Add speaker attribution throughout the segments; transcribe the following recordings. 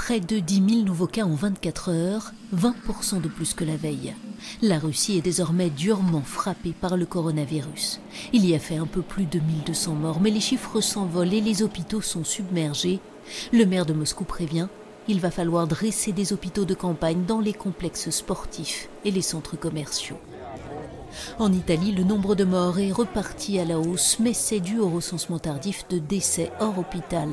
Speaker 1: Près de 10 000 nouveaux cas en 24 heures, 20% de plus que la veille. La Russie est désormais durement frappée par le coronavirus. Il y a fait un peu plus de 1200 morts, mais les chiffres s'envolent et les hôpitaux sont submergés. Le maire de Moscou prévient, il va falloir dresser des hôpitaux de campagne dans les complexes sportifs et les centres commerciaux. En Italie, le nombre de morts est reparti à la hausse, mais c'est dû au recensement tardif de décès hors hôpital.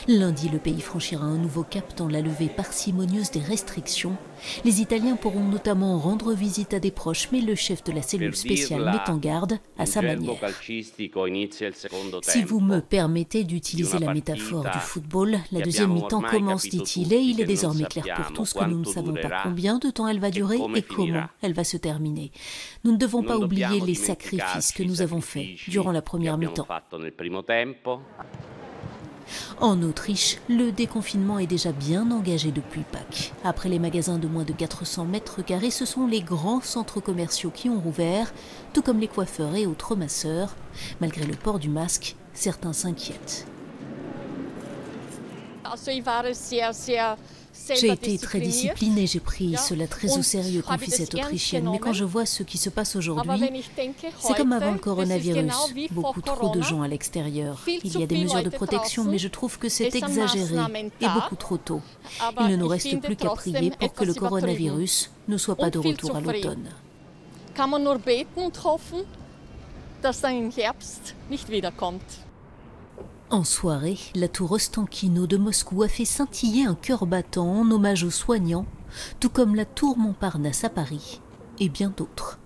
Speaker 1: Lundi, le pays franchira un nouveau cap dans la levée parcimonieuse des restrictions. Les Italiens pourront notamment rendre visite à des proches, mais le chef de la cellule spéciale met en garde à sa manière. Si vous me permettez d'utiliser la métaphore du football, la deuxième mi-temps commence, dit-il, et il est désormais clair pour tous que nous ne savons pas combien de temps elle va durer et comment elle va se terminer. Nous ne devons pas oublier les sacrifices que nous avons faits durant la première mi-temps. En Autriche, le déconfinement est déjà bien engagé depuis Pâques. Après les magasins de moins de 400 mètres carrés, ce sont les grands centres commerciaux qui ont rouvert, tout comme les coiffeurs et autres masseurs. Malgré le port du masque, certains s'inquiètent. J'ai été très disciplinée, j'ai pris cela très au sérieux, confie cette Autrichienne. Mais quand je vois ce qui se passe aujourd'hui, c'est comme avant le coronavirus. Beaucoup trop de gens à l'extérieur. Il y a des mesures de protection, mais je trouve que c'est exagéré et beaucoup trop tôt. Il ne nous reste plus qu'à prier pour que le coronavirus ne soit pas de retour à l'automne. En soirée, la tour Ostankino de Moscou a fait scintiller un cœur battant en hommage aux soignants, tout comme la tour Montparnasse à Paris et bien d'autres.